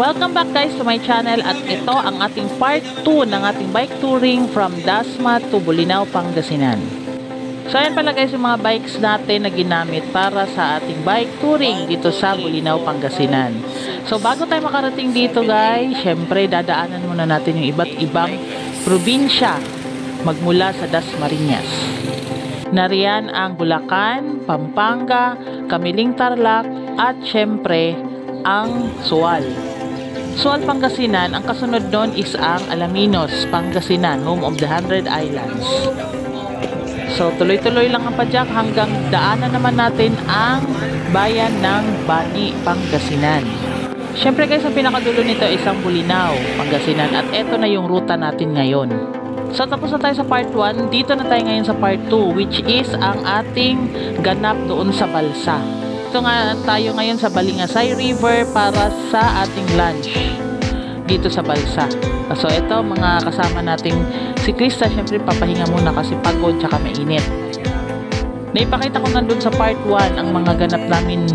Welcome back guys to my channel at ito ang ating part 2 ng ating bike touring from Dasma to Bolinao, Pangasinan. So ayan pala guys yung mga bikes natin na ginamit para sa ating bike touring dito sa Bolinao, Pangasinan. So bago tayo makarating dito guys, syempre dadaanan muna natin yung iba't ibang probinsya magmula sa Dasmariñas. Nariyan ang Bulacan, Pampanga, Kamiling Tarlac at syempre ang Sual. Sual, Pangasinan, ang kasunod doon is ang Alaminos, Pangasinan, home of the 100 Islands. So tuloy-tuloy lang ang padyak hanggang daanan naman natin ang bayan ng Bani, Pangasinan. Syempre guys, ang pinakadulo nito is ang Bolinao, Pangasinan at eto na yung ruta natin ngayon. So tapos na tayo sa part 1, dito na tayo ngayon sa part 2 which is ang ating ganap doon sa Balsa. Ito nga tayo ngayon sa Balingasay River para sa ating lunch dito sa Balsa. So ito mga kasama nating siklista, syempre papahinga muna kasi pagod tsaka mainit. Naipakita ko nandun sa part 1 ang mga ganap namin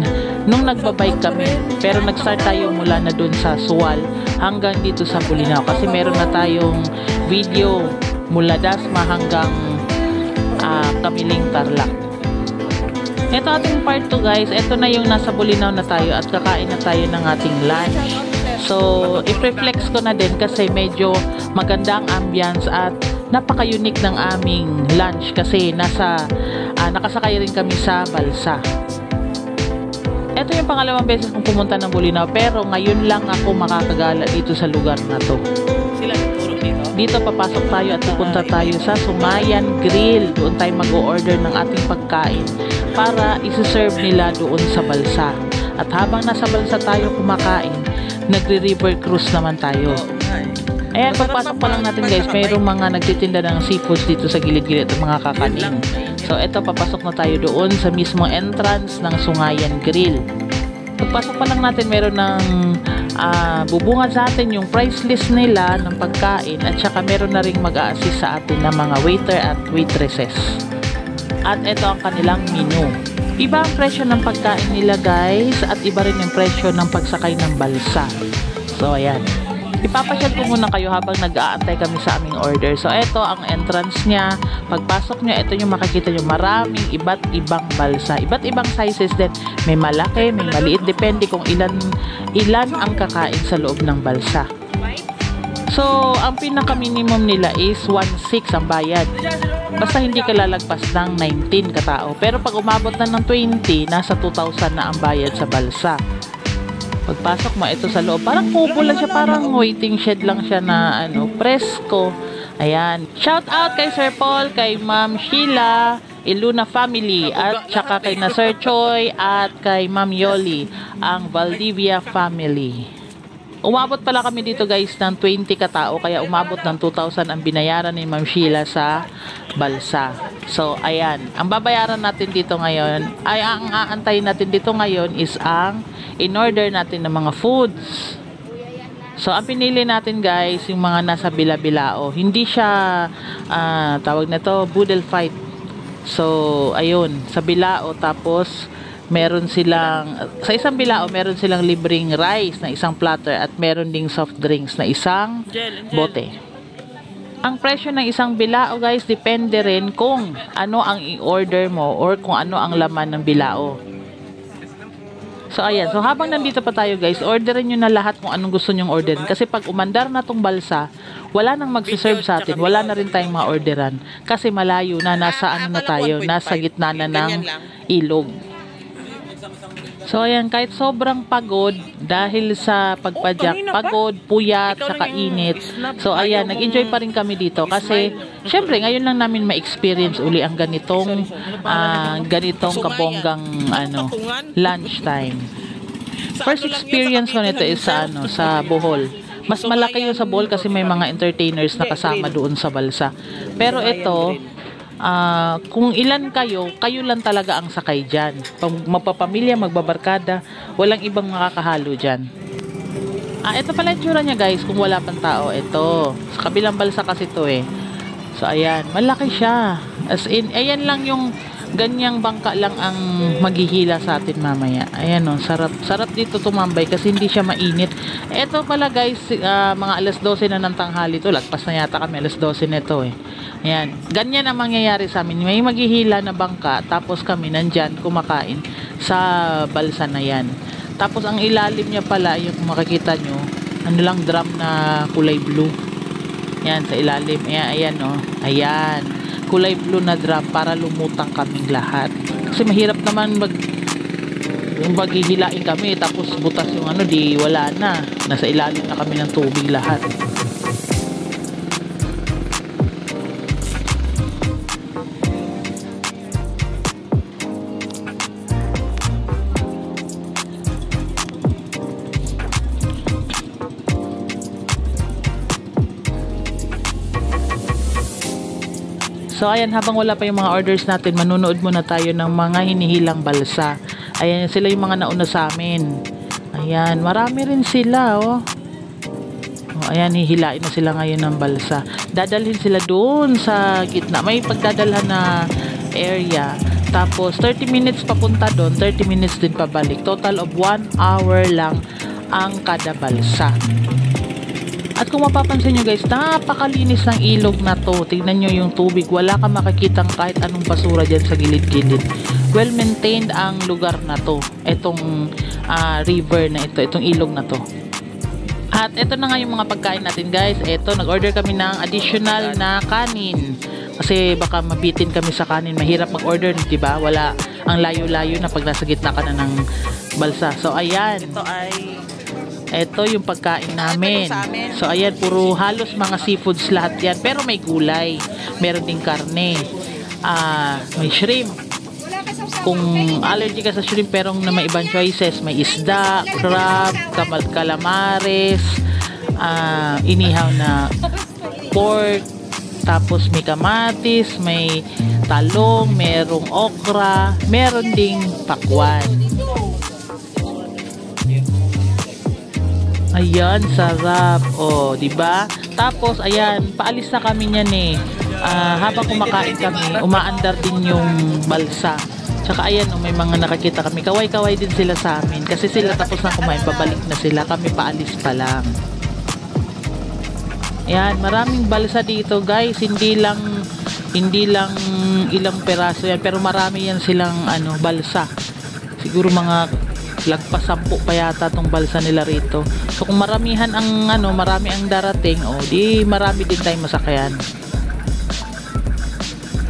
nung nagbabike kami. Pero nag-start tayo mula na dun sa Sual hanggang dito sa Bolinao kasi meron na tayong video mula Dasma hanggang Kamiling Tarlac. Ito ating part 2 guys, ito na yung nasa Bolinao na tayo at kakain na tayo ng ating lunch. So, i-reflex ko na din kasi medyo maganda ang ambience at napaka-unique ng aming lunch kasi nakasakay rin kami sa Balsa. Ito yung pangalawang beses kong pumunta ng Bolinao pero ngayon lang ako makakagala dito sa lugar na to. Dito papasok tayo at pupunta tayo sa Sumayan Grill. Doon tayo mag-o-order ng ating pagkain para isi-serve nila doon sa Balsa. At habang nasa Balsa tayo kumakain, nagre-river cruise naman tayo. Ayan, pagpasok pa lang natin guys, mayroong mga nagtitinda ng seafoods dito sa gilid-gilid at mga kakanin. So eto, papasok na tayo doon sa mismong entrance ng Sumayan Grill. Pagpasok pa lang natin, meron ng bubungad sa atin yung price list nila ng pagkain at saka meron na ring mag-a-assist sa atin ng mga waiter at waitresses. At ito ang kanilang menu. Iba ang presyo ng pagkain nila guys at iba rin yung presyo ng pagsakay ng balsa. So ayan, ipapasyal ko muna kayo habang nag-aantay kami sa aming order. So ito ang entrance niya. Pagpasok nyo, ito yung makikita nyo, maraming iba't ibang balsa, iba't ibang sizes din. May malaki, may maliit, depende kung ilan ang kakain sa loob ng balsa. So ang pinaka minimum nila is 1.6 ang bayad, basta hindi ka lalagpas ng 19 katao. Pero pag umabot na ng 20, nasa 2,000 na ang bayad sa balsa. Pagpasok mo, ito sa loob, parang kubo lang siya, parang waiting shed lang siya na presko. Ayan. Shout out kay Sir Paul, kay Ma'am Sheila, Iluna family, at saka kay na Sir Choi at kay Ma'am Yoli, ang Valdivia family. Umabot pala kami dito guys ng 20 katao, kaya umabot ng 2,000 ang binayaran ni Ma'am Sheila sa balsa. So ayan, ang babayaran natin dito ngayon, ay ang aantayin natin dito ngayon is ang in-order natin ng mga foods. So ang pinili natin guys, yung mga nasa Bila-Bilao. Hindi siya tawag na to Boodle Fight. So ayun, sa Bilao, tapos meron silang, sa isang Bilao meron silang libreng rice na isang platter at meron ding soft drinks na isang bote. Ang presyo ng isang Bilao guys, depende rin kung ano ang i-order mo or kung ano ang laman ng Bilao. So ayan, so habang nandito pa tayo guys, orderin nyo na lahat kung anong gusto nyong orderin. Kasi pag umandar na tong balsa, wala nang magsiserve sa atin, wala na rin tayong mga orderan. Kasi malayo na, nasa na tayo, nasa gitna na ng ilog. So ayan, kahit sobrang pagod dahil sa pagpadyak, pagod, puyat, saka init. So ayan, nag-enjoy pa rin kami dito kasi syempre ngayon lang namin ma-experience uli ang ganitong kabonggang lunch time. First experience ko nito is sa Bohol. Mas malaki yung sa Bohol kasi may mga entertainers na kasama doon sa balsa. Pero ito, kung ilan kayo lang talaga ang sakay dyan. Magpapamilya, magbabarkada, walang ibang makakahalo dyan. Ito pala yung tsura niya guys, kung wala pang tao. Ito, sa kabilang balsa kasi to So ayan, malaki siya. As in, ayan lang yung Ganyang bangka lang ang maghihila sa atin mamaya. Ayan o, sarap dito tumambay kasi hindi siya mainit. Eto pala guys, mga alas 12 na ng tanghali to. Lagpas na yata kami alas 12 nito eh. Ayan, ganyan ang mangyayari sa amin. May maghihila na bangka, tapos kami nandyan kumakain sa balsa na yan. Tapos ang ilalim niya pala, yung makikita nyo, ano lang, drum na kulay blue. Ayan, sa ilalim. Ayan o. Ayan. Kulay blue na drum para lumutang kaming lahat. Kasi mahirap naman maghihilain kami tapos butas yung ano, di wala na. Nasa ilalim na kami ng tubig lahat. So ayan, habang wala pa yung mga orders natin, manunood muna tayo ng mga hinihilang balsa. Ayan, sila yung mga nauna sa amin. Ayan, marami rin sila oh. Ayan, hihilain na sila ngayon ng balsa. Dadalhin sila doon sa gitna. May pagdadalhan na area. Tapos 30 minutes papunta doon, 30 minutes din pabalik. Total of 1 hour lang ang kada balsa. At kung mapapansin nyo guys, napakalinis ng ilog na to. Tignan nyo yung tubig. Wala kang makikitang kahit anong basura dyan sa gilid-gilid. Well maintained ang lugar na to. Itong river na ito. Itong ilog na to. At ito na nga yung mga pagkain natin guys. Ito, nag-order kami ng additional na kanin. Kasi baka mabitin kami sa kanin. Mahirap mag-order, diba? Wala ang layo-layo na pag nasa gitna ka na ng balsa. So ayan. Ito yung pagkain namin. So ayan, puro halos mga seafoods lahat yan. Pero may gulay. Meron ding karne. May shrimp. Kung allergy ka sa shrimp, pero na may ibang choices. May isda, crab, calamares, inihaw na pork, tapos may kamatis, may talong, merong okra, meron ding pakwan. Ayan, sarap. Oh, 'di ba? Tapos ayan, paalis na kami niyan eh. Habang kumakain kami, umaandar din yung balsa. Tsaka ayan, may mga nakakita kami. Kaway-kaway din sila sa amin kasi sila tapos na kumain, pabalik na sila. Kami paalis pa lang. Ayan, maraming balsa dito, guys. Hindi lang ilang peraso yan, pero marami yan silang balsa. Siguro mga lagpas 10 pa yata tong balsa nila rito. So kung maramihan ang marami ang darating, di marami din tayong masakyan.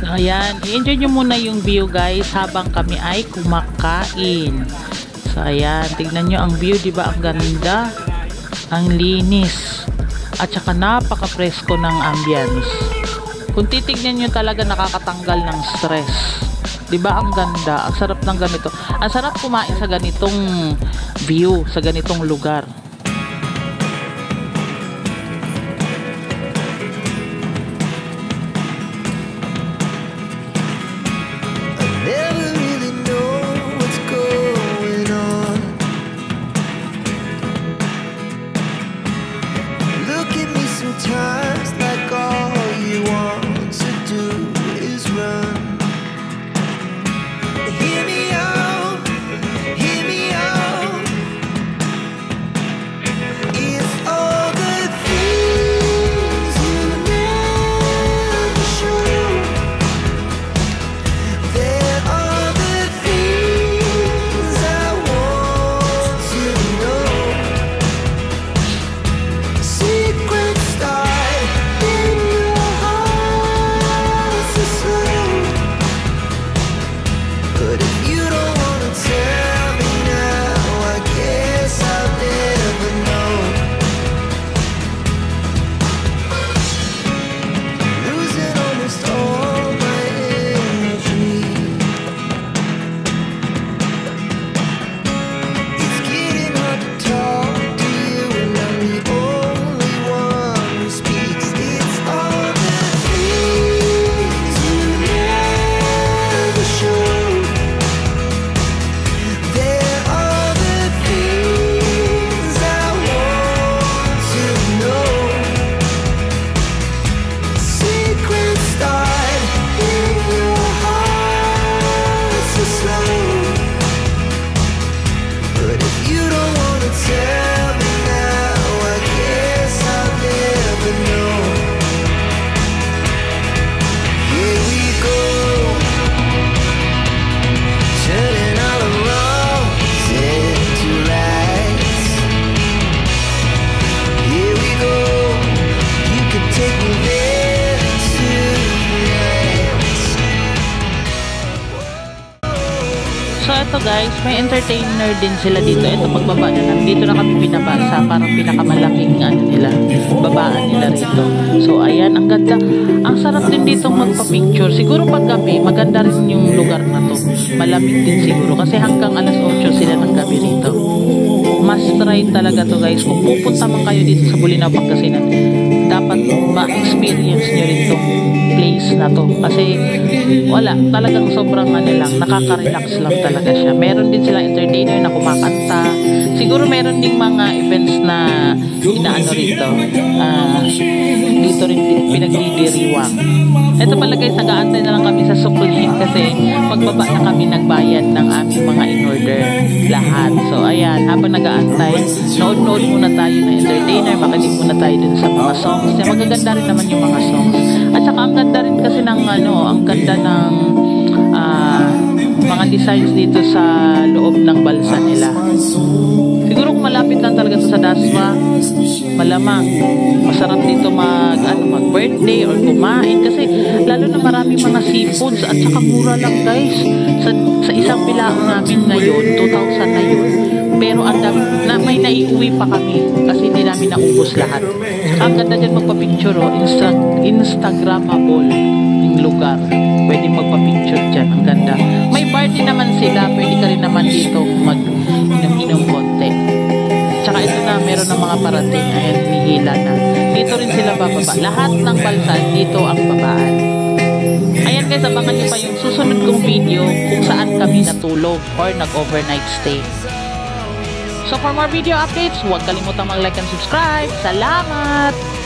So ayan, i-enjoy nyo muna yung view guys habang kami ay kumakain. So ayan, tignan nyo ang view, di ba? Ang ganda, ang linis, at saka napaka-presko ng ambience. Kung titignan nyo talaga, nakakatanggal ng stress. Diba ang ganda? Ang sarap ng ganito. Ang sarap kumain sa ganitong view, sa ganitong lugar. So ito guys, may entertainer din sila dito. Ito pagbaba na lang. Dito na kami binaba sa parang pinakamalaking nila, babaan nila rito. So ayan, ang ganda. Ang sarap din dito magpa-picture. Siguro pag gabi, maganda rin yung lugar na to. Malamig din siguro kasi hanggang alas 8 sila ng gabi rito. Must try talaga to guys. Kung pupunta man kayo dito sa Bolinao, Pangasinan, dapat ma-experience nyo rin tong place na to. Kasi wala, talagang sobrang lang, nakaka-relax lang talaga siya. Meron din silang entertainer na kumakanta. Siguro meron ding mga events na inaano rito. Dito rin pinagdidiriwang. Ito pala guys, nag-aantay na lang kami sa sukulin kasi magbaba na kami nagbayad ng aming mga in-order lahat. So ayan, habang nag-aantay, nood-nood muna tayo ng entertainer, makinig muna tayo dun sa mga songs. Magaganda rin naman yung mga songs. At saka ang ganda rin kasi ng ang ganda ng mga designs dito sa loob ng balsa nila. Siguro kung malapit lang talaga sa Dasma, malamang masarap dito mag-birthday or kumain kasi lalo na marami mga seafoods at saka mura lang guys. Sa isang bilao namin ngayon, 2,000 na yun. Pero may naiuwi pa kami kasi hindi namin naubos lahat. Ang ganda dyan magpa-picture, Instagrammable yung lugar. Pwede magpa-picture dyan. Ang ganda. May party naman sila. Pwede ka rin naman dito mag-inom konti. Tsaka ito na, meron ng mga parating. Ayan, hinihila na. Dito rin sila bababa. Lahat ng balsan, dito ang babaan. Ayan guys, abangan nyo pa yung susunod kong video kung saan kami natulog or nag-overnight stay. So for more video updates, huwag kalimutang mag-like and subscribe. Salamat!